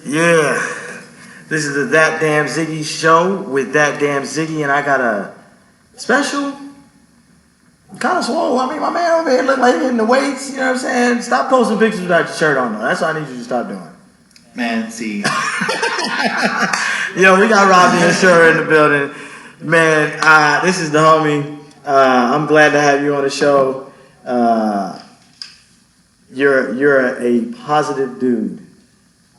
Yeah. This is the That Damn Ziggy show with That Damn Ziggy, and I got a special, kind of swole. I mean, my man over here look like he in the weights, you know what I'm saying? Stop posting pictures without your shirt on, though. That's what I need you to stop doing. Man, see. Yo, we got Rob the Insurer in the building. Man, this is the homie. I'm glad to have you on the show. You're a positive dude.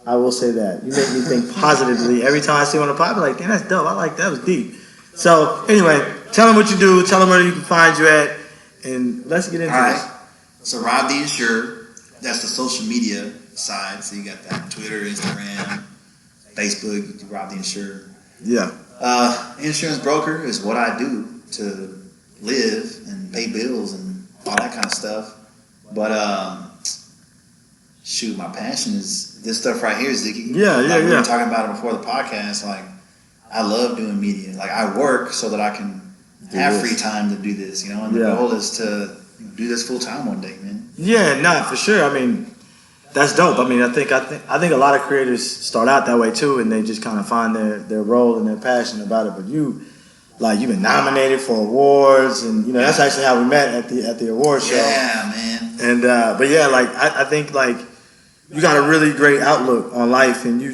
I will say that. You make me think positively. Every time I see you on the pod, I'm like, damn, that's dope. I like that. That was deep. So, anyway, tell them what you do. Tell them where you can find you at. And let's get into this. All right. So, Rob the Insurer, that's the social media side. So, you got that Twitter, Instagram, Facebook, Rob the Insurer. Yeah. Insurance broker is what I do to live and pay bills and all that kind of stuff. But, shoot, my passion is this stuff right here, Ziggy. Yeah. We were talking about it before the podcast. Like, I love doing media. Like, I work so that I can have free time to do this, you know? And the goal is to do this full time one day, man. Yeah, no, for sure. I mean, that's dope. I mean, I think a lot of creators start out that way too, and they just kind of find their role and their passion about it. But you've been nominated for awards, and you know that's actually how we met at the award show. Yeah, man. And but yeah, like I think like you got a really great outlook on life, and you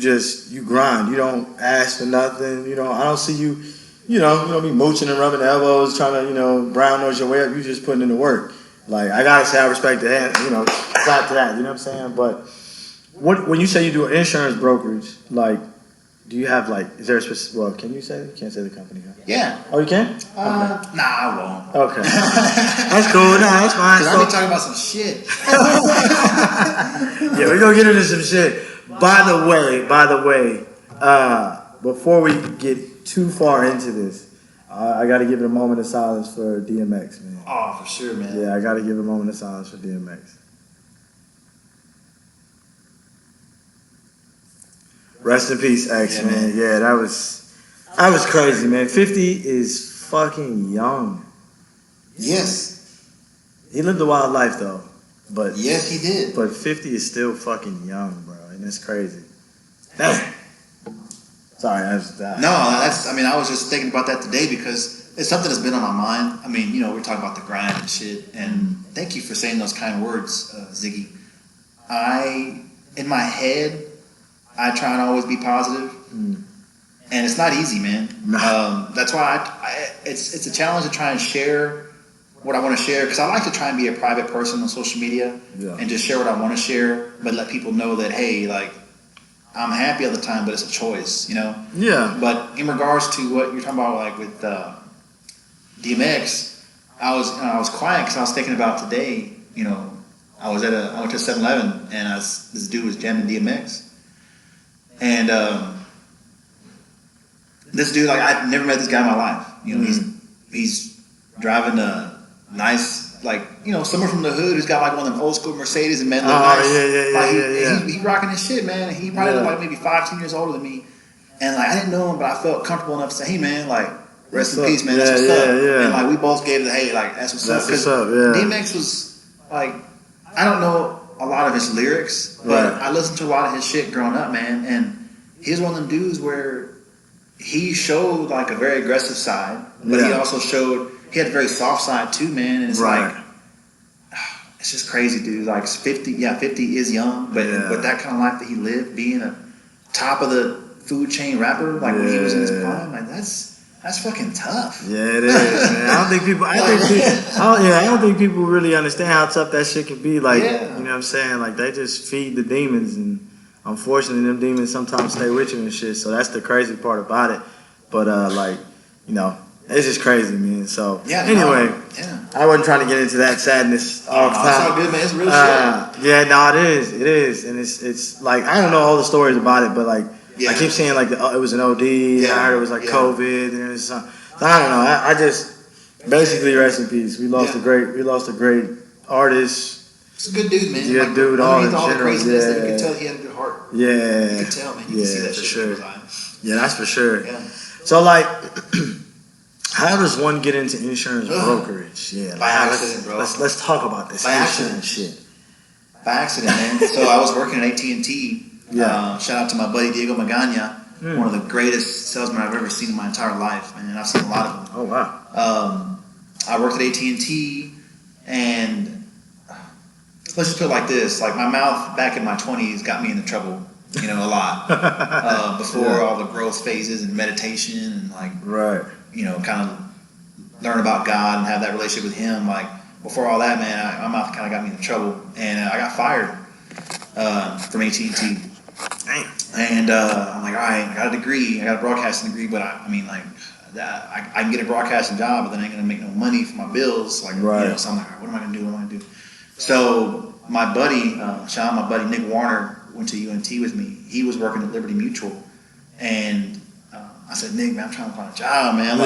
grind. You don't ask for nothing. You know, I don't see you. You don't be mooching and rubbing elbows, trying to brown nose your way up. You just putting in the work. Like I gotta say, I respect the hand. Clap to that. You know what I'm saying? But when you say you do insurance brokerage, like, do you have is there a specific? Well, can you say? You can't say the company. Huh? Yeah. Oh, you can? Okay. Nah, I won't. Okay. That's cool. Nah, that's fine. Because I'll be talking about some shit. Yeah, we're gonna get into some shit. By the way, before we get too far into this, I got to give it a moment of silence for DMX, man. Oh, for sure, man. Yeah, I got to give a moment of silence for DMX. Rest in peace, X, man. Yeah, that was crazy, man. 50 is fucking young. Yes. He lived a wild life, though. But yes, he did. But 50 is still fucking young, bro, and it's crazy. Damn. Sorry, I was just thinking about that today because it's something that's been on my mind. I mean, we're talking about the grind and shit, and thank you for saying those kind words, Ziggy. In my head, I try and always be positive, and it's not easy, man. That's why it's a challenge to try and share what I want to share, because I like to try and be a private person on social media and just share what I want to share, but let people know that, hey, like, I'm happy all the time, but it's a choice, Yeah. But in regards to what you're talking about, like with DMX, I was quiet because I was thinking about today. I went to 7-Eleven and this dude was jamming DMX, and this dude, like, I'd never met this guy in my life. He's driving a nice, someone from the hood who's got like one of them old school Mercedes and man look nice. Yeah. He rocking his shit, man. He probably looked like maybe 5-10 years older than me, and like I didn't know him, but I felt comfortable enough to say, hey man, like, rest in peace, man. That's what's up. And like we both gave it, hey, like that's what's up. Because DMX was like, I don't know a lot of his lyrics, but I listened to a lot of his shit growing up, man. And he's one of them dudes where he showed like a very aggressive side, but he also showed he had a very soft side too, man. And it's like, it's just crazy, dude. Like 50 is young, but that kind of life that he lived, being a top of the food chain rapper, like when he was in his prime, like that's fucking tough. Yeah, it is, man. I don't think people really understand how tough that shit can be. Like, you know what I'm saying? Like, they just feed the demons, and unfortunately, them demons sometimes stay with you and shit. So that's the crazy part about it. But it's just crazy, man. So anyway, I wasn't trying to get into that sadness all the time. It's all good, man. It's real shit. Yeah, no, it is, and it's like, I don't know all the stories about it, but like, I keep saying like it was an OD. And I heard it was like COVID, and it was something. So I don't know. I just basically rest in peace. We lost a great artist. He's a good dude, man. Yeah, like, dude. All in general. You could tell he had a good heart. Yeah, you could tell, man. You can see that for shit sure. in his eyes. Yeah, that's for sure. Yeah. So like, how does one get into insurance brokerage? Yeah, by accident, bro. Let's talk about this insurance shit. By accident, man. So I was working at AT&T. Yeah. Shout out to my buddy Diego Magana, one of the greatest salesmen I've ever seen in my entire life, man. I've seen a lot of them. Oh wow. I worked at AT&T, and let's just put it like this: like my mouth back in my 20s got me into trouble, a lot. Before all the growth phases and meditation and kind of learn about God and have that relationship with Him. Like before all that, man, my mouth kind of got me into trouble, and I got fired from AT&T. And I'm like, all right, I got a degree, I got a broadcasting degree, but I can get a broadcasting job, but then I ain't gonna make no money for my bills. So I'm like, all right, what am I gonna do? So my buddy, shout out my buddy Nick Warner, went to UNT with me. He was working at Liberty Mutual, and I said, Nick, man, I'm trying to find a job, man.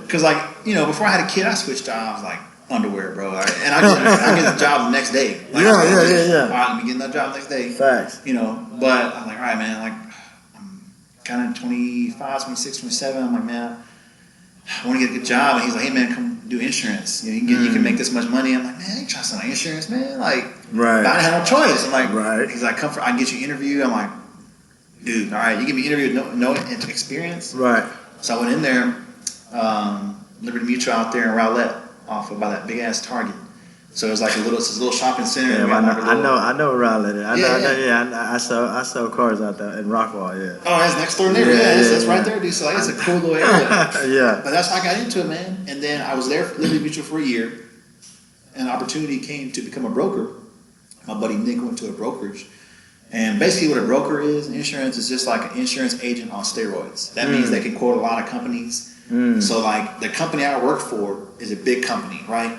Because before I had a kid, I switched jobs like underwear, bro. And I get a job the next day. All right, let me get another job the next day. Facts. But I'm like, all right, man, like I'm kind of 25, 26, 27. I'm like, man, I want to get a good job. And he's like, hey, man, come do insurance. You can make this much money. I'm like, man, I ain't trying to sell insurance, man. Like, but I didn't have no choice. I'm like, he's like, I can get you an interview. I'm like, dude, all right, you give me an interview with no experience. Right. So I went in there, Liberty Mutual out there in Rowlett, off of by that big ass Target. So it was like a little shopping center. Yeah, I know Rowlett. I sell cars out there in Rockwall. Yeah. Oh, that's next door neighbor. It's right there, dude. So it's a cool little area. Yeah. But that's how I got into it, man. And then I was there for Liberty Mutual for a year, and an opportunity came to become a broker. My buddy Nick went to a brokerage. And basically what a broker is, insurance is just like an insurance agent on steroids. That means they can quote a lot of companies. So like the company I work for is a big company, right?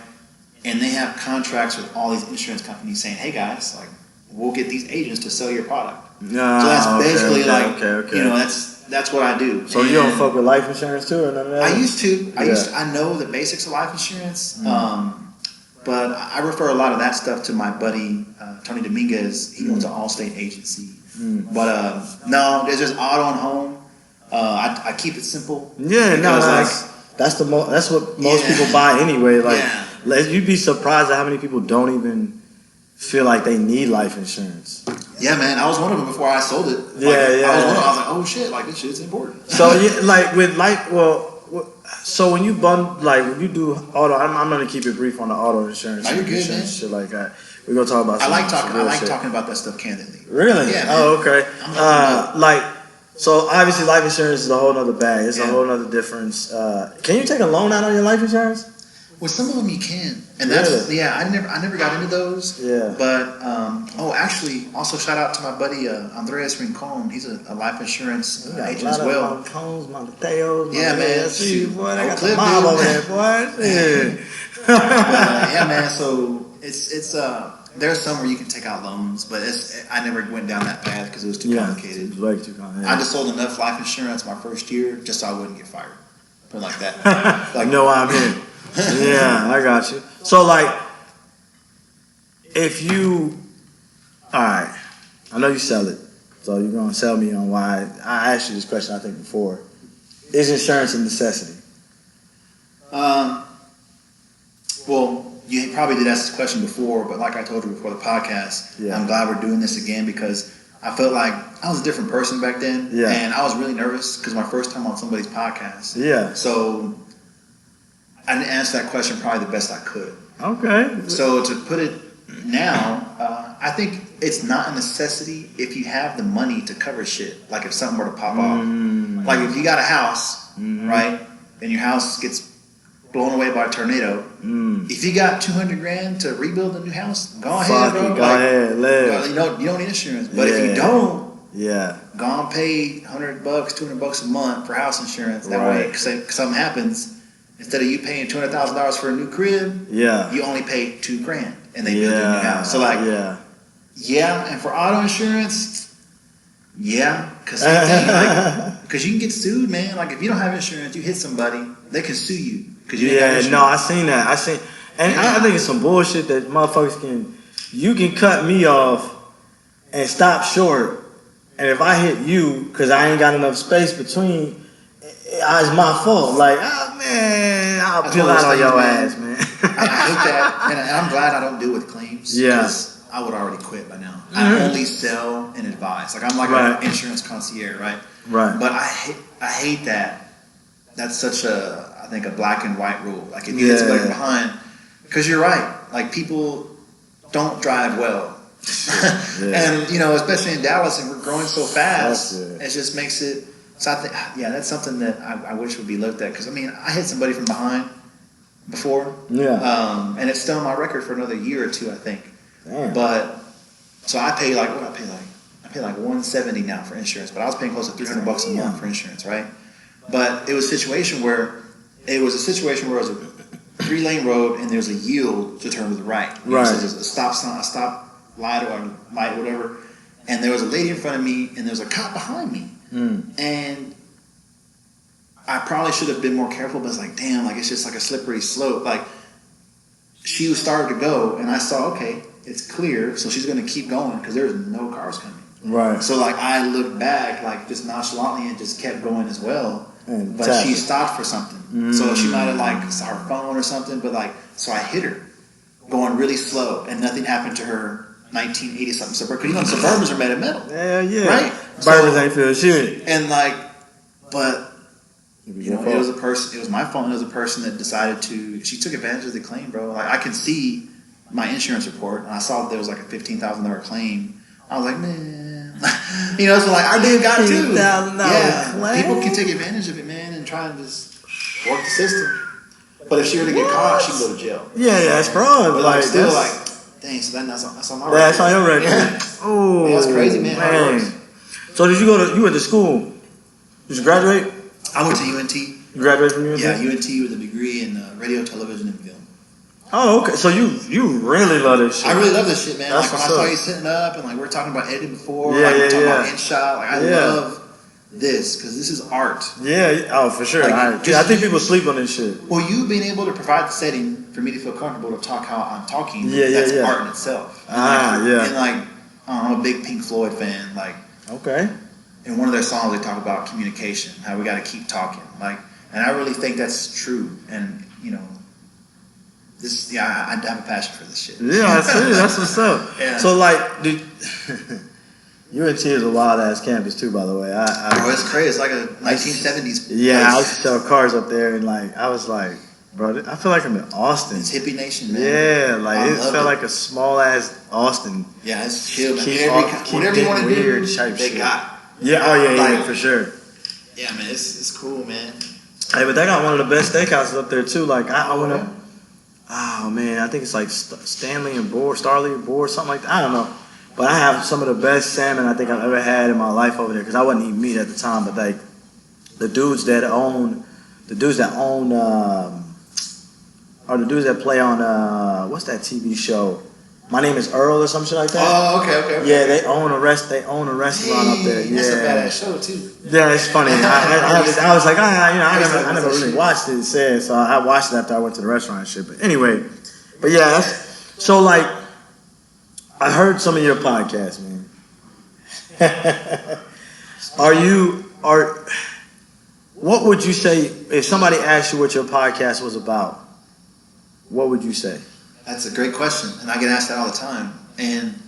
And they have contracts with all these insurance companies saying, hey guys, like we'll get these agents to sell your product. So that's basically that's what I do. So you don't fuck with life insurance too or none of that? I used to. I know the basics of life insurance. But I refer a lot of that stuff to my buddy Tony Dominguez. He owns an Allstate agency. But no, there's just auto and home. I keep it simple. Yeah, no, that's what most people buy anyway. Like, you'd be surprised at how many people don't even feel like they need life insurance. Yeah, man, I was one of them before I sold it. I was like, oh shit, like this shit's important. So so when you when you do auto, I'm gonna keep it brief on the auto insurance. You're good, man. Shit like that. We're gonna talk about. I like talking about that stuff candidly. Really? Yeah. Man. Oh, okay. So obviously life insurance is a whole nother bag. It's a whole nother difference. Can you take a loan out on your life insurance? Well, some of them you can, and that's I never got into those. Yeah. But actually, also shout out to my buddy Andres Rincon. He's a life insurance agent as well. Montones, Monteos. Yeah, man. Shoot, boy, I got the mob over there, boy. Yeah, man. So it's there's some where you can take out loans, but I never went down that path because it was too complicated. It was way too complicated. I just sold enough life insurance my first year just so I wouldn't get fired. Put it like that. Like, no, I'm in. Yeah, I got you. So, if you, all right, I know you sell it, so you're going to sell me on why. I asked you this question, I think, before. Is insurance a necessity? Well, you probably did ask this question before, but like I told you before the podcast, I'm glad we're doing this again because I felt like I was a different person back then, and I was really nervous because my first time on somebody's podcast. Yeah. So I didn't answer that question probably the best I could. Okay. So to put it now, I think it's not a necessity if you have the money to cover shit. Like if something were to pop off. Like if you got a house, right, and your house gets blown away by a tornado. If you got $200,000 to rebuild a new house, go ahead, bro. Go ahead, live. You don't need insurance. But if you don't, go and pay $100, $200 a month for house insurance. That way, if something happens, instead of you paying $200,000 for a new crib, you only pay $2,000 and they build you a new house. So and for auto insurance, because you can get sued, man. Like if you don't have insurance, you hit somebody, they can sue you because you didn't have insurance. No, I seen that. I think it's some bullshit that motherfuckers you can cut me off and stop short, and if I hit you because I ain't got enough space between. It's my fault. Like, man, I'll peel out on your ass, man. I hate that, and I'm glad I don't deal with claims. Yeah, I would already quit by now. I only sell and advise. Like I'm like an insurance concierge, right? Right. But I hate that. That's such I think a black and white rule. Like if you get somebody behind, because you're right. Like people don't drive well. And you know, especially in Dallas, and we're growing so fast, it just makes it. So I think, that's something that I wish would be looked at. Because I mean, I hit somebody from behind before, and it's still on my record for another year or two, I think. Damn. But so I pay like I pay like $170 now for insurance, but I was paying close to $300 a month for insurance, right? But it was a situation where it was a 3-lane road, and there's a yield to turn to the right. Right. So there's a stop sign, a stop light or light, whatever. And there was a lady in front of me, and there was a cop behind me. And I probably should have been more careful, but it's like, damn, like it's just like a slippery slope. Like she was started to go, and I saw, okay, it's clear, so she's going to keep going because there's no cars coming. Right. So like I looked back, like just nonchalantly, and just kept going as well. But she stopped for something, so she might have like saw her phone or something. But like, so I hit her, going really slow, and nothing happened to her. 1980 something Suburban, because you know Suburbans are made of metal. Yeah. Right. Suburbans ain't feel shit. And like, but you know, it was a person. It was my phone. It was a person that decided to. She took advantage of the claim, bro. Like I could see my insurance report, and I saw that there was like a $15,000 claim. I was like, man, you know, so like I did got too. $15,000 people can take advantage of it, man, and try and just work the system. But if she were to get caught, she could go to jail. Yeah, that's fraud. But like still, like, dang, so that's on my record. That's on your record. Oh, that's crazy, man. So did you went to school? Did you graduate? I went to UNT. You graduated from UNT? Yeah, UNT with a degree in radio, television, and film. Oh, okay. So you really love this shit. I really love this shit, man. That's like when I saw you sitting up, and like we were talking about editing before, we're talking about InShot. Like I love this because this is art. Yeah. Oh, for sure. Like, I think people sleep on this shit. Well, you being able to provide the setting for me to feel comfortable to talk how I'm talking. That's art in itself. And like I'm a big Pink Floyd fan. Like okay. In one of their songs, they talk about communication, how we got to keep talking. Like, and I really think that's true. And you know. I have a passion for this shit. Yeah, I see. That's what's up. Yeah. So, like, UNT is a wild ass campus too, by the way. It's crazy. It's like a 1970s. Yeah, I used to sell cars up there, and like, I was like, bro, I feel like I'm in Austin. It's hippie nation, man. Yeah, like it felt like a small ass Austin. Yeah, it's chill. Keep whatever you want to do, they shit. Got. Yeah, yeah, for sure. Yeah, man, it's cool, man. Hey, but they got one of the best steakhouses up there too. Like I went up. Oh man, I think it's like Starley and Boar, something like that. I don't know, but I have some of the best salmon I think I've ever had in my life over there because I wasn't eating meat at the time. But like the dudes that own, or the dudes that play on what's that TV show? My Name is Earl or some shit like that. Oh, okay. Yeah, they own a restaurant up there. Yeah, that's a badass show too. Yeah, it's funny. I was like, I never really watched it. So I watched it after I went to the restaurant and shit. But anyway, so like, I heard some of your podcasts, man. What would you say if somebody asked you what your podcast was about? What would you say? That's a great question, and I get asked that all the time, and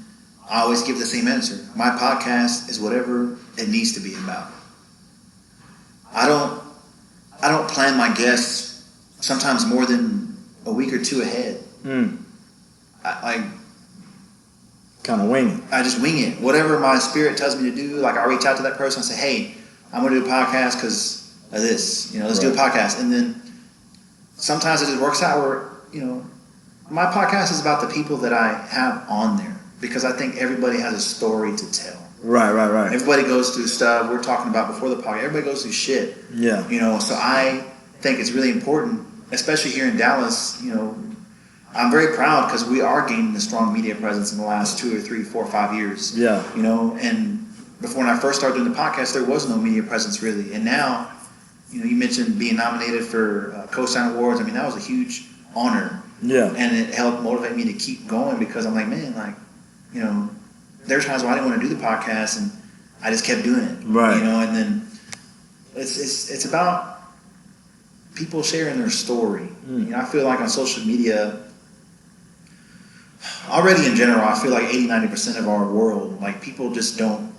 I always give the same answer. My podcast is whatever it needs to be about. I don't plan my guests sometimes more than a week or two ahead. I kind of wing it. I just wing it. Whatever my spirit tells me to do, like I reach out to that person and say, hey, I'm going to do a podcast because of this. You know, let's do a podcast. And then sometimes it just works out where, you know, my podcast is about the people that I have on there because I think everybody has a story to tell. Right. Everybody goes through stuff we're talking about before the podcast. Everybody goes through shit. Yeah. You know, so I think it's really important, especially here in Dallas. You know, I'm very proud because we are gaining a strong media presence in the last 2 or 3, 4, 5 years. Yeah. You know, and before when I first started doing the podcast, there was no media presence really. And now, you know, you mentioned being nominated for Co-Sign Awards. I mean, that was a huge honor. Yeah. And it helped motivate me to keep going because I'm like, man, like, you know, there were times where I didn't want to do the podcast and I just kept doing it. Right. You know, and then it's about people sharing their story. You know, I feel like on social media, already in general, I feel like 80-90% of our world, like people just don't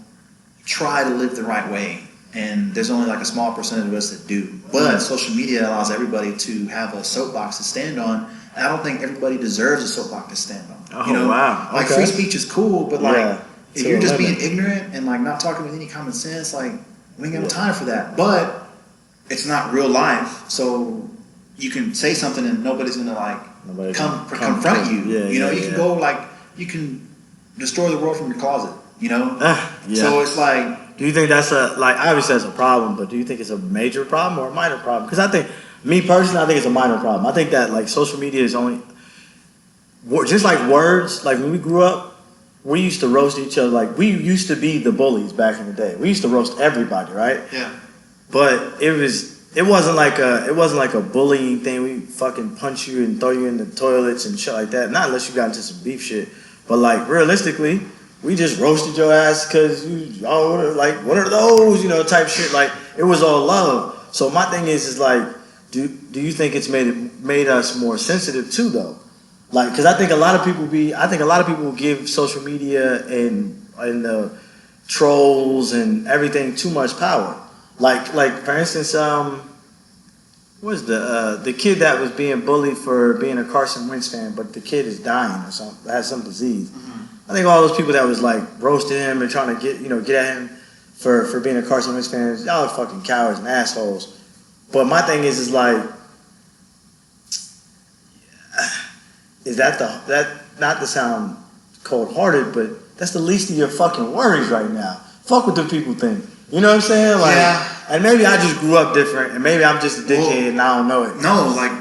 try to live the right way. And there's only like a small percentage of us that do. But social media allows everybody to have a soapbox to stand on. And I don't think everybody deserves a soapbox to stand on. Oh, you know? wow. Like free speech is cool, but like if you're just being ignorant and like not talking with any common sense, like we ain't got no time for that. But it's not real life, so you can say something and nobody's gonna like confront you. You know, you can go like you can destroy the world from your closet. You know, so it's like. Do you think that's obviously that's a problem, but do you think it's a major problem or a minor problem? Because I think, me personally, I think it's a minor problem. I think that like social media is only, just like words, like when we grew up, we used to roast each other. Like we used to be the bullies back in the day. We used to roast everybody, right? Yeah. But it wasn't like a bullying thing. We fucking punch you and throw you in the toilets and shit like that. Not unless you got into some beef shit. But like realistically, we just roasted your ass because you like what are those, type shit. Like it was all love. So my thing is like, do you think it's made us more sensitive too though? Like, because I think a lot of people give social media and the trolls and everything too much power. Like for instance, what was the kid that was being bullied for being a Carson Wentz fan, but the kid is dying or something, has some disease. Mm-hmm. I think all those people that was like roasting him and trying to get at him for being a Carson Wentz fan, y'all are fucking cowards and assholes. But my thing is like, is that not to sound cold hearted, but that's the least of your fucking worries right now. Fuck what the people think. You know what I'm saying? Like, yeah. And maybe I just grew up different, and maybe I'm just a dickhead and I don't know it. No, like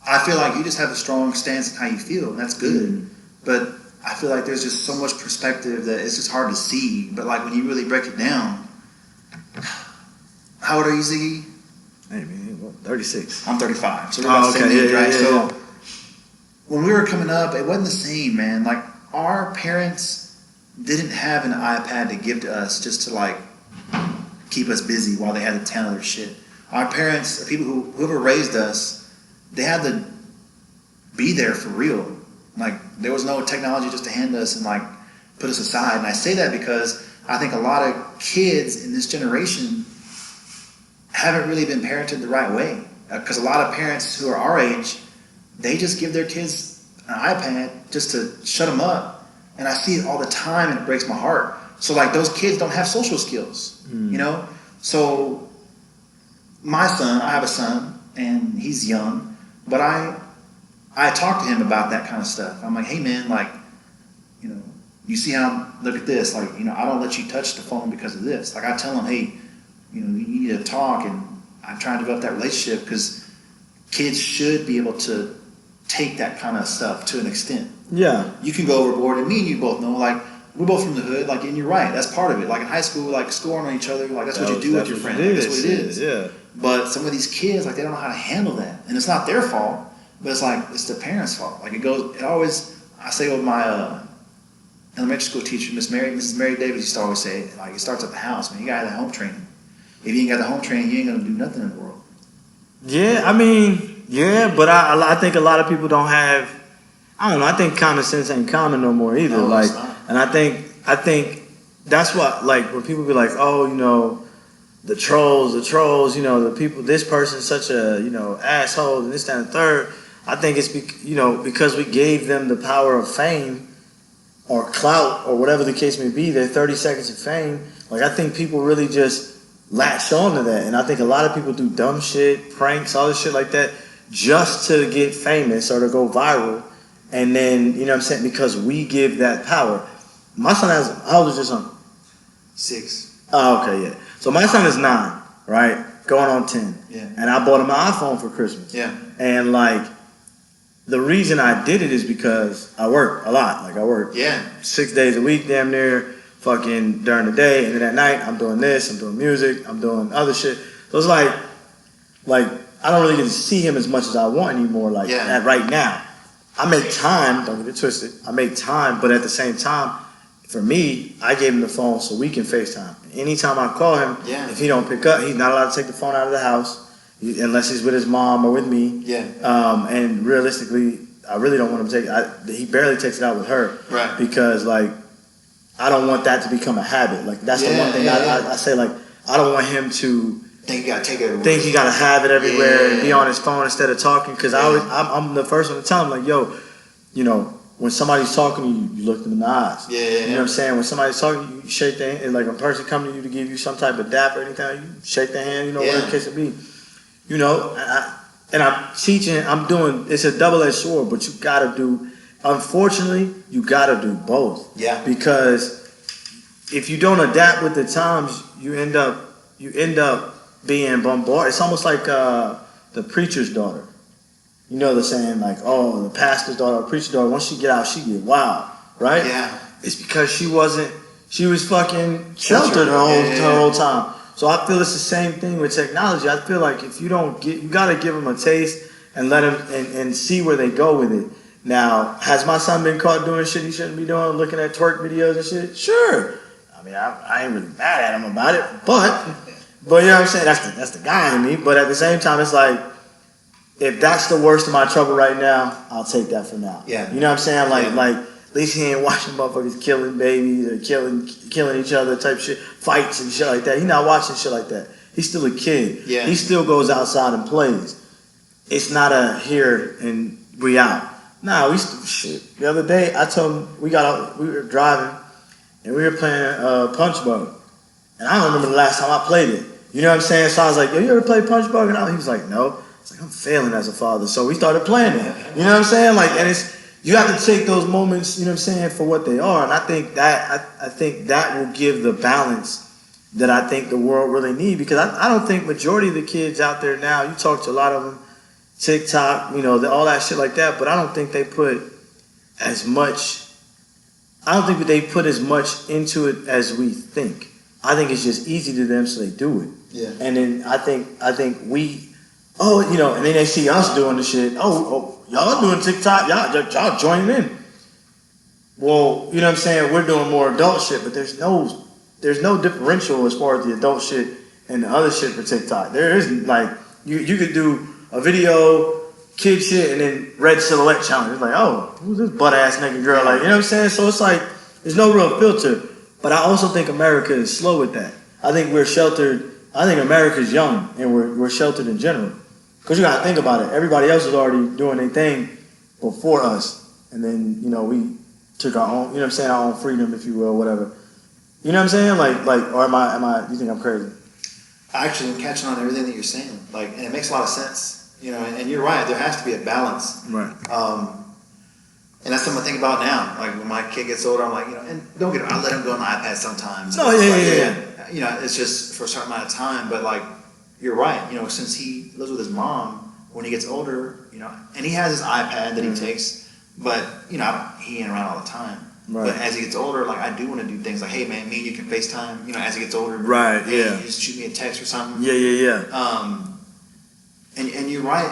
I feel like you just have a strong stance in how you feel, and that's good. Mm-hmm. But I feel like there's just so much perspective that it's just hard to see. But like when you really break it down, how old are you, Ziggy? Hey man, 36. I'm 35. So we're about the same age, right? Yeah. So when we were coming up, it wasn't the same, man. Like our parents didn't have an iPad to give to us just to like keep us busy while they had to ton other shit. Our parents, the people whoever raised us, they had to be there for real. Like there was no technology just to hand us and like put us aside. And I say that because I think a lot of kids in this generation haven't really been parented the right way. Because a lot of parents who are our age, they just give their kids an iPad just to shut them up. And I see it all the time and it breaks my heart. So like those kids don't have social skills, you know? So my son, I have a son and he's young, but I talk to him about that kind of stuff. I'm like, hey man, like, you see how, look at this, like, I don't let you touch the phone because of this. Like I tell him, hey, you need to talk, and I'm trying to develop that relationship because kids should be able to take that kind of stuff to an extent. Yeah. You can go overboard, and me and you both know, like, we're both from the hood, like, and you're right, that's part of it. Like in high school, like scoring on each other, like that's what you do with your friends. Like, that's what it is. Yeah. But some of these kids, like, they don't know how to handle that, and it's not their fault, but it's like it's the parents' fault. Like I say with my elementary school teacher, Mrs. Mary Davis, used to always say, like, it starts at the house, man. You gotta have that home training. If you ain't got the home training, you ain't gonna do nothing in the world. Yeah, I mean, yeah, but I think a lot of people don't have. I don't know. I think common sense ain't common no more either. No, like, it's not. And I think that's what, like, when people be like, oh, the trolls, the people, this person's such a, asshole and this, that, and the third. I think it's because we gave them the power of fame or clout or whatever the case may be. Their 30 seconds of fame. Like, I think people really just latched on to that, and I think a lot of people do dumb shit, pranks, all this shit like that, just to get famous or to go viral. And then, you know what I'm saying, because we give that power. My son how old is your son? 6. Oh, okay, yeah. So my son is 9, right? Going on 10. Yeah. And I bought him an iPhone for Christmas. Yeah. And like, the reason I did it is because I work a lot. Like I work 6 days a week, damn near, fucking during the day, and then at night I'm doing this, I'm doing music, I'm doing other shit. So it's like I don't really get to see him as much as I want anymore. Like at right now, I make time. Don't get it twisted. I make time, but at the same time, for me, I gave him the phone so we can FaceTime. Anytime I call him, if he don't pick up, he's not allowed to take the phone out of the house unless he's with his mom or with me. Yeah. And realistically, I really don't want him to take. He barely takes it out with her, right? Because like I don't want that to become a habit. Like that's the one thing I say. Like I don't want him to think he gotta take it everywhere. Think he gotta have it everywhere and be on his phone instead of talking. Because I'm the first one to tell him like, yo, you know, when somebody's talking to you, you look them in the eyes. Yeah. You know what I'm saying? When somebody's talking to you, you shake their hand. And like a person coming to you to give you some type of dap or anything, you shake their hand. You know, whatever the case it be. You know, and I'm teaching. I'm doing. It's a double-edged sword, but you gotta do. Unfortunately, you gotta do both. Yeah. Because if you don't adapt with the times, you end up being bombarded. It's almost like the preacher's daughter. You know the saying like, oh, the pastor's daughter or preacher's daughter, once she get out, she get wild, right? Yeah. It's because she was fucking sheltered her whole time. So I feel it's the same thing with technology. I feel like if you you gotta give them a taste and let them and see where they go with it. Now, has my son been caught doing shit he shouldn't be doing, looking at twerk videos and shit? Sure. I mean, I ain't really mad at him about it, but you know what I'm saying? That's the guy in me. But at the same time, it's like, if that's the worst of my trouble right now, I'll take that for now. Yeah. You know what I'm saying? Like at least he ain't watching motherfuckers killing babies or killing each other type shit, fights and shit like that. He not watching shit like that. He's still a kid. Yeah. He still goes outside and plays. It's not a here and we out. Nah, shit. The other day, I told him we were driving and we were playing Punch Bug. And I don't remember the last time I played it. You know what I'm saying? So I was like, yo, you ever play Punch Bug? And he was like, no. It's like, I'm failing as a father. So we started playing it. You know what I'm saying? Like, and you have to take those moments, you know what I'm saying, for what they are. And I think that will give the balance that I think the world really needs. Because I don't think majority of the kids out there now, you talk to a lot of them, TikTok, you know, all that shit like that, but I don't think they put as much into it as we think. I think it's just easy to them, so they do it. Yeah. And then I think we, you know, and then they see us doing the shit. Oh, y'all doing TikTok, y'all joining in. Well, you know what I'm saying? We're doing more adult shit, but there's no differential as far as the adult shit and the other shit for TikTok. There isn't, like, you could do a video, kid shit, and then red silhouette challenge. It's like, oh, who's this butt ass nigga girl? Like, you know what I'm saying? So it's like, there's no real filter. But I also think America is slow with that. I think we're sheltered. I think America's young, and we're sheltered in general. Because you gotta think about it. Everybody else is already doing their thing before us. And then, you know, we took our own, you know what I'm saying, our own freedom, if you will, whatever. You know what I'm saying? Like, or am I, you think I'm crazy? Actually, I'm catching on everything that you're saying. Like, and it makes a lot of sense. You know, and you're right. There has to be a balance. Right. And that's something I think about now. Like, when my kid gets older, I'm like, you know, and don't get it, I let him go on the iPad sometimes. Oh, yeah. You know, it's just for a certain amount of time. But, like, you're right. You know, since he lives with his mom, when he gets older, you know, and he has his iPad that he takes, but, you know, he ain't around all the time. Right. But as he gets older, like, I do want to do things like, hey, man, me and you can FaceTime, you know, as he gets older. Right, hey, yeah. You just shoot me a text or something. Yeah. And you're right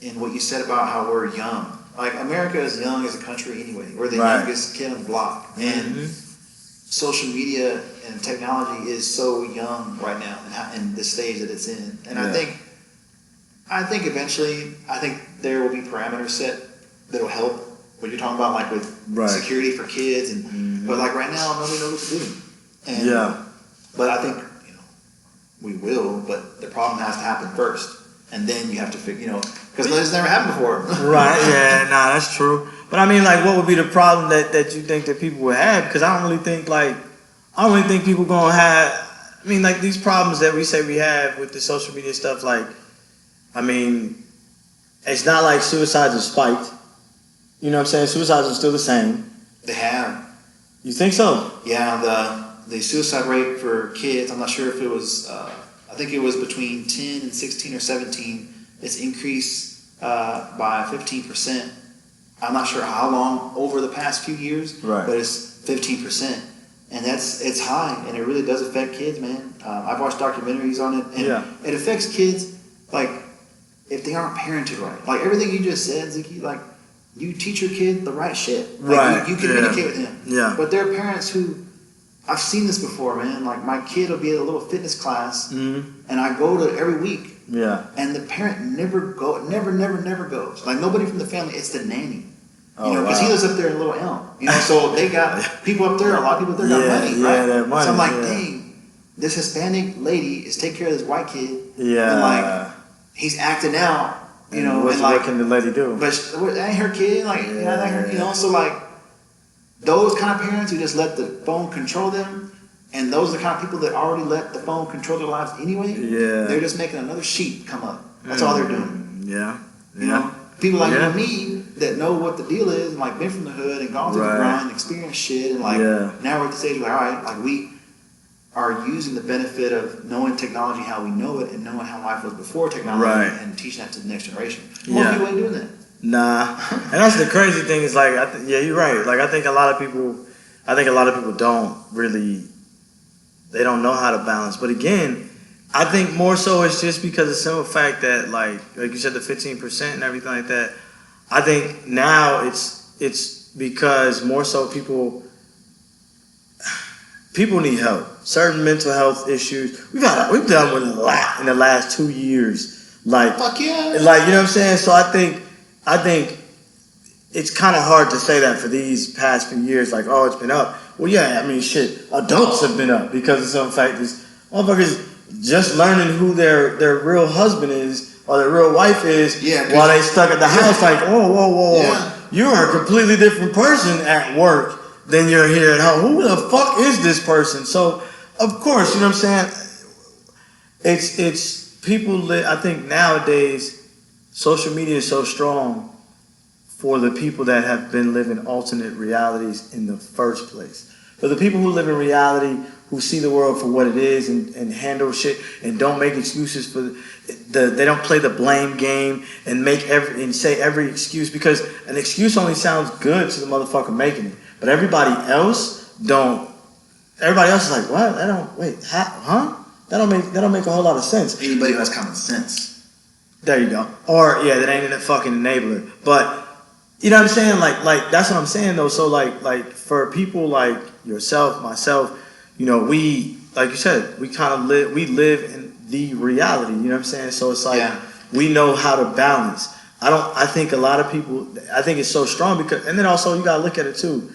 in what you said about how we're young. Like, America is young as a country anyway. We're the youngest kid on the block. And social media and technology is so young right now in the stage that it's in. And I think eventually, there will be parameters set that'll help what you're talking about, like with security for kids. And but like right now, nobody knows what to do. And, but I think, you know, we will, but the problem has to happen first. And then you have to figure, you know, because it's never happened before. Right, yeah, nah, that's true. But I mean, like, what would be the problem that you think that people would have? Because I don't really think people gonna have, I mean, like, these problems that we say we have with the social media stuff, like, I mean, it's not like suicides are spiked. You know what I'm saying? Suicides are still the same. They have. You think so? Yeah, the suicide rate for kids, I'm not sure if it was, I think it was between 10 and 16 or 17. It's increased by 15%. I'm not sure how long over the past few years, but it's 15%. And it's high, and it really does affect kids, man. I've watched documentaries on it, and it affects kids, like, if they aren't parented right. Like, everything you just said, Ziki, like, you teach your kid the right shit. Like, you communicate with him. Yeah. But there are parents who, I've seen this before, man. Like, my kid will be at a little fitness class, and I go to every week. Yeah. And the parent never goes. Like nobody from the family. It's the nanny. Oh, Because he lives up there in Little Elm. So they got people up there. A lot of people up there got money, right? That money. So I'm like, dang, this Hispanic lady is taking care of this white kid. Yeah. And like, he's acting out. What can the lady do? But that ain't her kid. Like, that ain't her. So like, those kind of parents who just let the phone control them, and those are the kind of people that already let the phone control their lives anyway. Yeah. They're just making another sheep come up. That's all they're doing. Yeah. You know, people like you and me that know what the deal is, and like been from the hood and gone through the grind, experienced shit, and like now we're at the stage where all right, like we are using the benefit of knowing technology how we know it and knowing how life was before technology and teaching that to the next generation. Most people ain't doing that. Nah, and that's the crazy thing is like, you're right. Like I think a lot of people don't really, they don't know how to balance. But again, I think more so it's just because of the simple fact that like you said, the 15% and everything like that. I think now it's because more so people need help. Certain mental health issues. We've dealt with a lot in the last 2 years. Like, fuck yeah. Like, you know what I'm saying? So I think it's kind of hard to say that for these past few years. Like, oh, it's been up. Well, yeah, I mean, shit. Adults have been up because of some fact these motherfuckers just learning who their real husband is or their real wife is while they stuck at the house. Like, whoa. Yeah. You are a completely different person at work than you're here at home. Who the fuck is this person? So, of course, you know what I'm saying? It's people. I think nowadays, social media is so strong for the people that have been living alternate realities in the first place. For the people who live in reality, who see the world for what it is and handle shit and don't make excuses for they don't play the blame game and say every excuse, because an excuse only sounds good to the motherfucker making it. But everybody else don't. Everybody else is like, what? That don't make a whole lot of sense. Anybody who has common sense. There you go. Or that ain't a fucking enabler. But you know what I'm saying? Like that's what I'm saying though. So like for people like yourself, myself, we, like you said, we live in the reality. You know what I'm saying? So it's like we know how to balance. I think a lot of people. I think it's so strong because, and then also you gotta look at it too.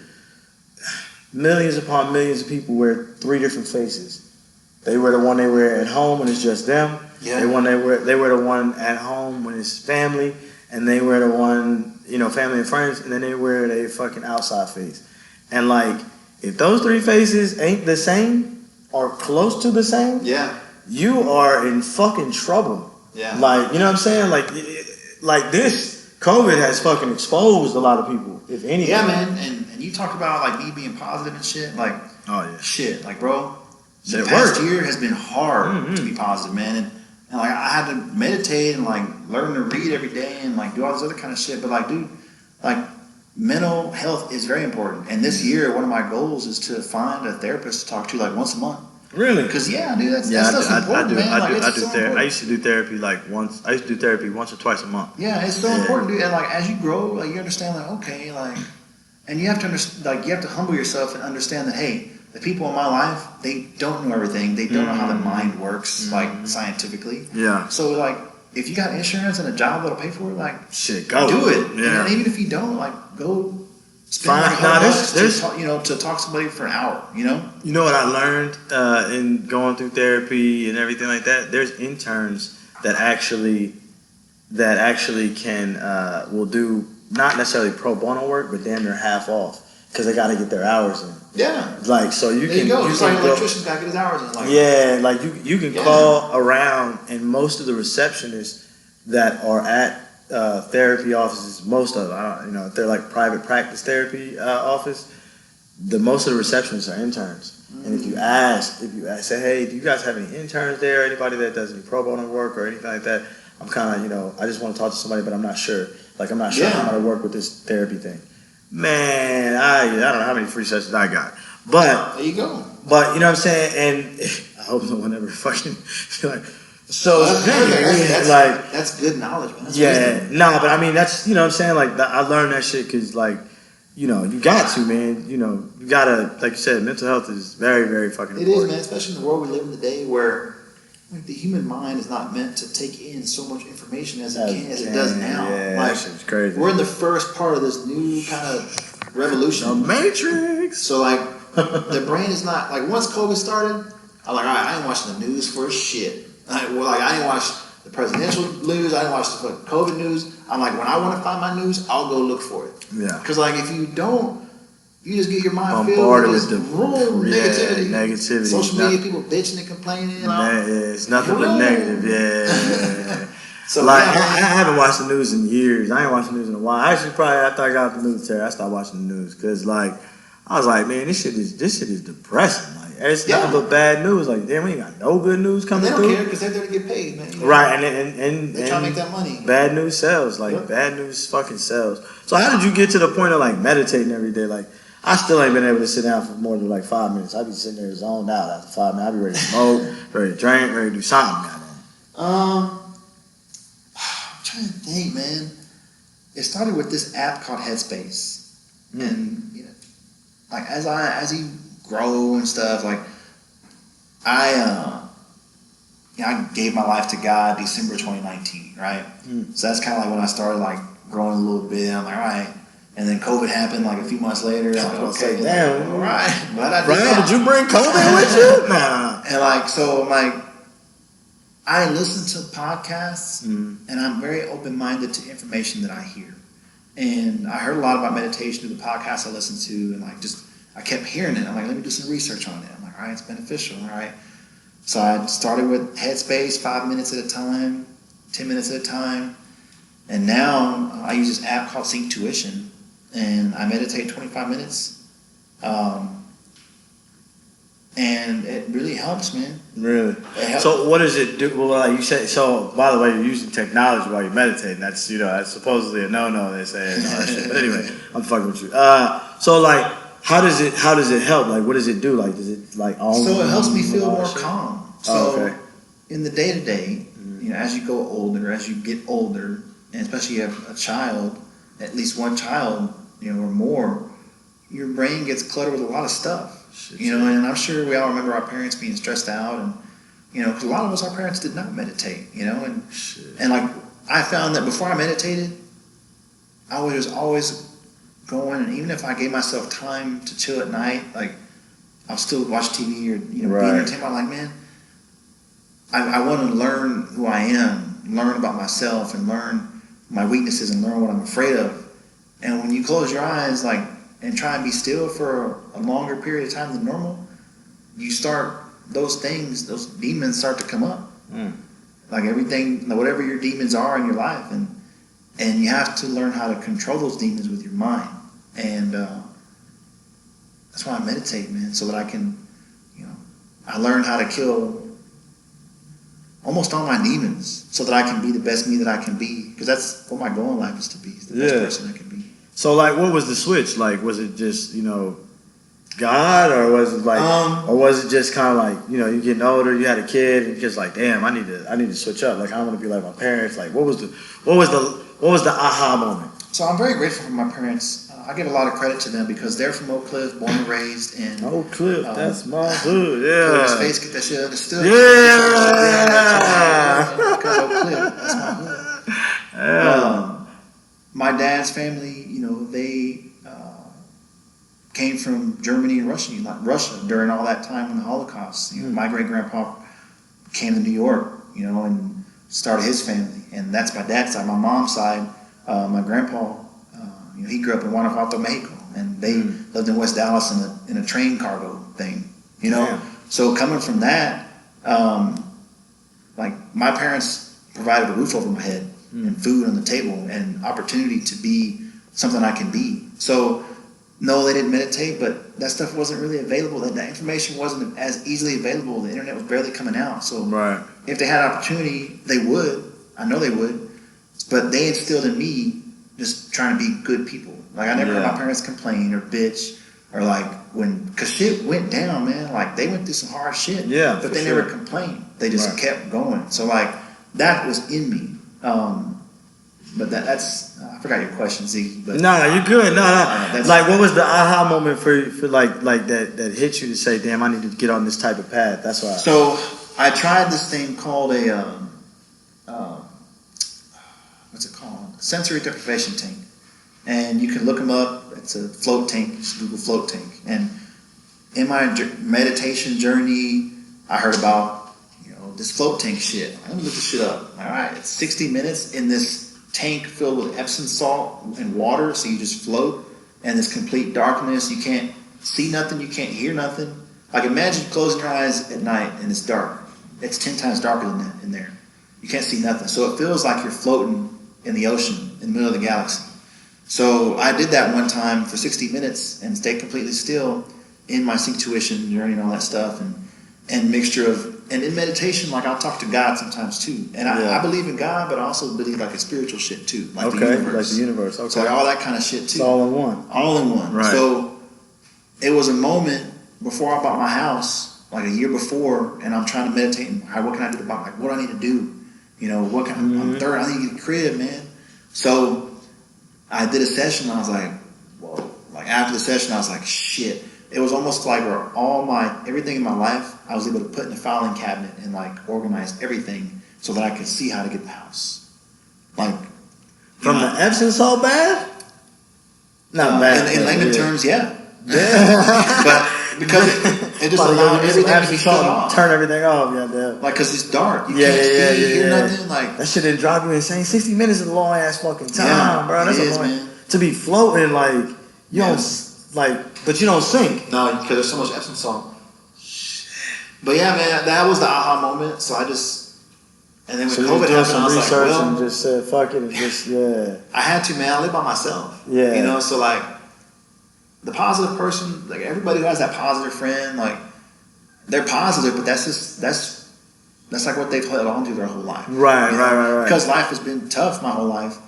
Millions upon millions of people wear 3 different faces. They wear the one they wear at home when it's just them. Yeah. They wear the one at home when it's family, and they wear the one, family and friends, and then they wear their fucking outside face. And like, if those 3 faces ain't the same or close to the same, you are in fucking trouble. Yeah. Like, you know what I'm saying? Like this COVID has fucking exposed a lot of people, if anything. Yeah, man. And you talk about like me being positive and shit. Like, shit. Like, bro, the past year has been hard to be positive, man. And like, I had to meditate and like learn to read every day and like do all this other kind of shit. But like, dude, like mental health is very important. And this year, one of my goals is to find a therapist to talk to like once a month. Really? Because dude, that's important, man. I used to do therapy once. I used to do therapy once or twice a month. Yeah, it's so important, dude. And like as you grow, like you understand, like okay, like, and you have to you have to humble yourself and understand that hey, the people in my life, they don't know everything. They don't know how the mind works, like scientifically. Yeah. So like, if you got insurance and a job that'll pay for it, like shit, go do it. Yeah. And even if you don't, like go. Spend to talk to somebody for an hour, You know what I learned in going through therapy and everything like that? There's interns that actually can will do not necessarily pro bono work, but damn near half off because they got to get their hours in. Yeah. Like so you there can. You go. Just like an electrician's got to get his hours in. Like, like you can call around, and most of the receptionists that are at therapy offices, most of them, if they're like private practice therapy office, most of the receptionists are interns. And if you say, hey, do you guys have any interns there? Anybody that does any pro bono work or anything like that? I'm kind of, I just want to talk to somebody, but I'm not sure. Like, I'm not sure how to work with this therapy thing. Man, I don't know how many free sessions I got. But there you go. But you know what I'm saying? And I hope no one ever fucking like. So that's good knowledge, man. That's but I mean that's what I'm saying. Like I learned that shit because you got to, man. You gotta, like you said, mental health is very very fucking important. It is, man. Especially in the world we live in today, where like the human mind is not meant to take in so much information as it does now. Yeah, like, that shit's crazy. We're in the first part of this new kind of revolution. The Matrix. So like the brain is not like once COVID started, I'm like, all right, I ain't watching the news for shit. I ain't watch the presidential news. I didn't watch the fucking COVID news. I'm like, when I want to find my news, I'll go look for it. Yeah. Because like if you don't, you just get your mind bombarded filled with this negativity. Social media, people bitching and complaining. It's nothing but negative. Yeah. So like I haven't watched the news in years. I ain't watched the news in a while. Actually, probably after I got out the military, I started watching the news because like I was like, man, this shit is depressing. Like it's nothing but bad news. Like damn, we ain't got no good news coming through. They don't care because they're there to get paid, man. Right, and they try to make that money. Bad news sells. Like bad news fucking sells. So how did you get to the point of like meditating every day? Like I still ain't been able to sit down for more than like 5 minutes. I be sitting there zoned out after 5 minutes. I be ready to smoke, ready to drink, ready to do something. I'm trying to think, man. It started with this app called Headspace, and you know, like as you grow and stuff, like I gave my life to God December 2019, right? So that's kind of like when I started like growing a little bit. I'm like, all right. And then COVID happened like a few months later. I'm like, okay, damn, all right. But did you bring COVID with you? Nah. And like, so I'm like, I listen to podcasts, and I'm very open-minded to information that I hear. And I heard a lot about meditation through the podcasts I listened to, and like I kept hearing it. I'm like, let me do some research on it. I'm like, all right, it's beneficial, all right. So I started with Headspace, 5 minutes at a time, 10 minutes at a time, and now I use this app called Sync Tuition. And I meditate 25 minutes. And it really helps, man. Really? So what does it do? Well, like you said, so by the way, you're using technology while you're meditating. That's, that's supposedly a no-no, they say. And all that shit. But anyway, I'm fucking with you. So like, how does it help? Like, what does it do? Like, does it like all? So it helps me feel more calm. So in the day-to-day, as you go older, as you get older, and especially you have a child, at least one child, or more, your brain gets cluttered with a lot of stuff. And I'm sure we all remember our parents being stressed out, and because a lot of us, our parents did not meditate, and like I found that before I meditated, I was always going, and even if I gave myself time to chill at night, like I'll still watch TV or be entertained. I'm like, man, I want to learn who I am, learn about myself, and learn my weaknesses, and learn what I'm afraid of. And when you close your eyes, like, and try and be still for a longer period of time than normal, you start, those demons start to come up. Like everything, whatever your demons are in your life. And you have to learn how to control those demons with your mind. And that's why I meditate, man, so that I can, I learn how to kill almost all my demons so that I can be the best me that I can be. Because that's what my goal in life is to be, is the best person I can be. So, like, what was the switch? Like, was it just, God, or was it like, or was it just kind of like, you getting older, you had a kid, and you're just like, damn, I need to switch up. Like, I want to be like my parents. Like, what was the aha moment? So I'm very grateful for my parents. I give a lot of credit to them because they're from Oak Cliff, born and raised in Oak Cliff. That's my hood. Yeah. His face, get that shit understood. Yeah. Because Oak Cliff, that's my hood. Yeah. My dad's family, they came from Germany and Russia during all that time in the Holocaust. My great-grandpa came to New York, and started his family. And that's my dad's side. My mom's side, my grandpa, he grew up in Guanajuato, Mexico. And they lived in West Dallas in a train cargo thing, So coming from that, like my parents provided a roof over my head. And food on the table and opportunity to be something I can be. So, no, they didn't meditate, but that stuff wasn't really available. That information wasn't as easily available. The internet was barely coming out. So, if they had opportunity, they would. I know they would. But they instilled in me just trying to be good people. Like, I never heard my parents complain or bitch or like because shit went down, man. Like, they went through some hard shit. Yeah, but they never complained. They just kept going. So, like, that was in me. But that's I forgot your question, Z. But you're good. Like, what was the aha moment for like that hit you to say, damn, I need to get on this type of path? That's why. So I tried this thing called a what's it called? Sensory deprivation tank, and you can look them up. It's a float tank. Just Google float tank. And in my meditation journey, I heard about this float tank shit. Let me look this shit up. All right, it's 60 minutes in this tank filled with Epsom salt and water, so you just float, and this complete darkness. You can't see nothing. You can't hear nothing. Like imagine closing your eyes at night and it's dark. It's 10 times darker than that in there. You can't see nothing. So it feels like you're floating in the ocean in the middle of the galaxy. So I did that one time for 60 minutes and stayed completely still in my sync tuition journey and all that stuff, and mixture of, and in meditation, like I'll talk to God sometimes too. And I believe in God, but I also believe like in spiritual shit too. Like the universe. Like the universe. Okay. So like all that kind of shit too. It's all in one. All in one. Right. So it was a moment before I bought my house, like a year before, and I'm trying to meditate and what can I do about, like what do I need to do? What kind of, I'm third, I need to get a crib, man. So I did a session, and I was like, whoa. Like after the session, I was like, shit. It was almost like where everything in my life, I was able to put in a filing cabinet and like organize everything so that I could see how to get the house. Like from the Epsom salt bath? Not bad. In layman terms, yeah. But because it just allowed everything to be shut off. Turn everything off, yeah. Like, because it's dark. You can't see, hear nothing. Like, that shit didn't drive you insane. 60 minutes is a long ass fucking time, bro. That's a long time. To be floating, like, you don't, like, but you don't sink. No, because there's so much Epsom salt. But yeah, man, that was the aha moment. So I just, and then when COVID happened, I was like, well, and just said, fuck it, and just, I had to, man. I live by myself. Yeah. So like, the positive person, like everybody who has that positive friend, like they're positive, but that's like what they've held on to their whole life. Right. Because life has been tough my whole life.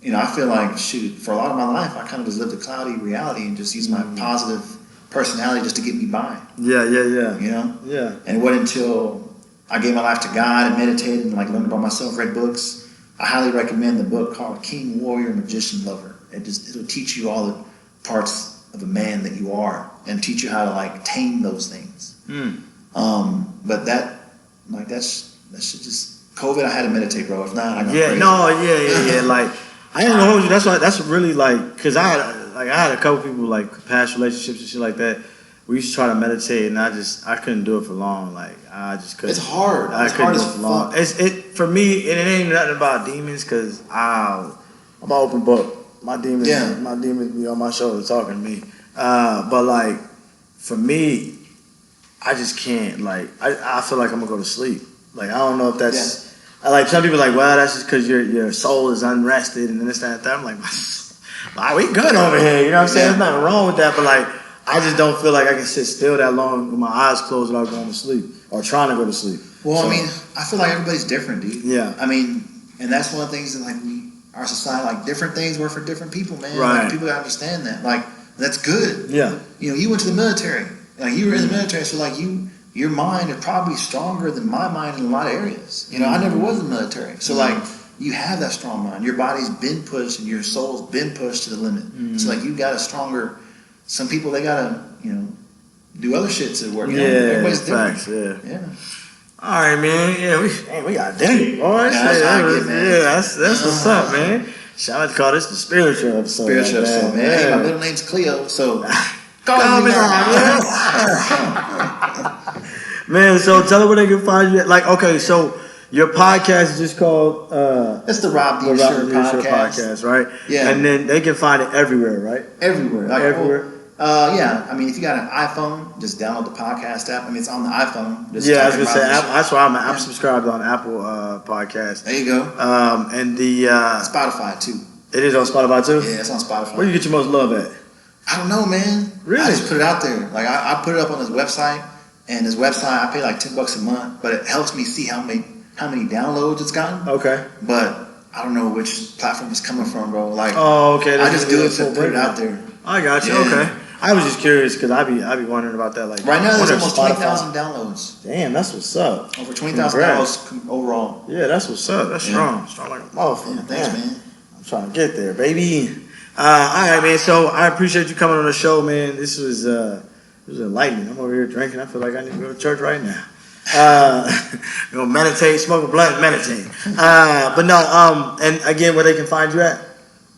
I feel like for a lot of my life, I kind of just lived a cloudy reality and just used my positive personality just to get me by. Yeah. Yeah. And it wasn't until I gave my life to God and meditated and like learned about myself, read books. I highly recommend the book called King, Warrior, Magician, Lover. It'll teach you all the parts of a man that you are and teach you how to like tame those things. But that's just COVID. I had to meditate, bro. If not, I got crazy. Like I ain't gonna hold you. That's really like, cause I had a couple people like past relationships and shit like that. We used to try to meditate, and I couldn't do it for long. Like I just couldn't. It's hard. I couldn't do it for long. For me. It ain't nothing about demons, cause I'm an open book. My demons be on my shoulder talking to me. But like for me, I just can't. Like I feel like I'm gonna go to sleep. Like I don't know if that's like some people are like, well, that's just because your soul is unrested and this, that, and that. I'm like, we good over here. You know what I'm saying? There's nothing wrong with that. But like I just don't feel like I can sit still that long with my eyes closed without going to sleep or trying to go to sleep. Well, I mean, I feel like everybody's different, dude. Yeah. I mean, and that's one of the things that like our society, like different things work for different people, man. Right. Like, people gotta understand that. Like that's good. Yeah. You went to the military. Like you were in the military, so like your mind is probably stronger than my mind in a lot of areas. I never was in the military, so like you have that strong mind. Your body's been pushed and your soul's been pushed to the limit. So like you got a stronger. Some people they gotta do other shit to work. Everybody's different. Facts, yeah. All right, man. Yeah, we got dinner, boys. That's how I get, man. Yeah, that's what's up, man. Shout out to call this the spiritual episode. Spiritual episode, man. Hey, my middle name's Cleo, so call me now, man. So tell them where they can find you. Like, okay, so your podcast is just called it's the Rob D. Sure podcast, right? Yeah. And then they can find it everywhere, right? Everywhere. Like, everywhere. Yeah. I mean, if you got an iPhone, just download the podcast app. I mean, it's on the iPhone. Just I was gonna say that's why I'm subscribed on Apple Podcast. There you go. And the Spotify too. It is on Spotify too. Yeah, it's on Spotify. Where do you get your most love at? I don't know, man. Really? I just put it out there. Like I put it up on his website, and his website I pay like $10 a month, but it helps me see how many downloads it's gotten. Okay. But I don't know which platform it's coming from, bro. Like, okay. I just do it to put it out there. I got you. Yeah. Okay. I was just curious because I be wondering about that. Like right now, there's almost 20,000 downloads. Damn, that's what's up. Over 20,000 downloads overall. Yeah, that's what's up. That's strong like a motherfucker. Yeah, thanks, man. I'm trying to get there, baby. All right, man. So I appreciate you coming on the show, man. This was enlightening. I'm over here drinking. I feel like I need to go to church right now. You know, meditate, smoke a blunt, meditate. But no, and again, where they can find you at?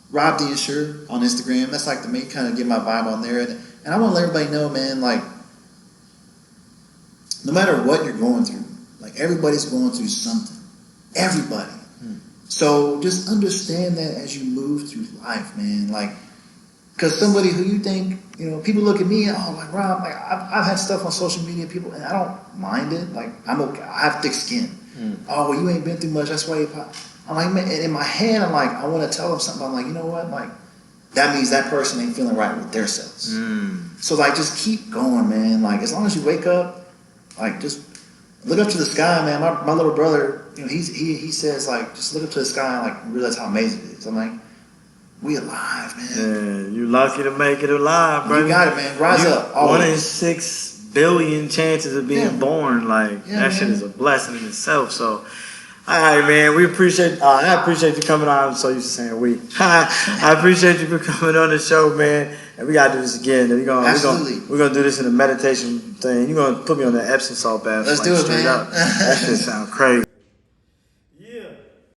Rob the Insurer on Instagram. That's like the main kind of get my vibe on there. And I want to let everybody know, man, like, no matter what you're going through, like, everybody's going through something. Everybody. So just understand that as you move through life, man. Like, because somebody who you think, you know, people look at me, oh, like, Rob, like, I've had stuff on social media, people, and I don't mind it. Like, I'm okay. I have thick skin. Oh, well, you ain't been through much. That's why you pop. I'm like, man, in my head, I'm like, I want to tell them something. I'm like, you know what? Like, that means that person ain't feeling right with their selves. So, like, just keep going, man. Like, as long as you wake up, like, just look up to the sky, man. My little brother, you know, he says, like, just look up to the sky and, like, realize how amazing it is. I'm like, we alive, man. Yeah, you lucky to make it alive, bro. You got it, man. Rise up. Always. 1 in 6 billion chances of being born. Like, that shit is a blessing in itself. So, all right, man. We appreciate. I appreciate you coming on. I'm so used to saying we. I appreciate you for coming on the show, man. And we gotta do this again. We're gonna do this in a meditation thing. You're gonna put me on the Epsom salt bath. Let's do it, man. That shit sound crazy.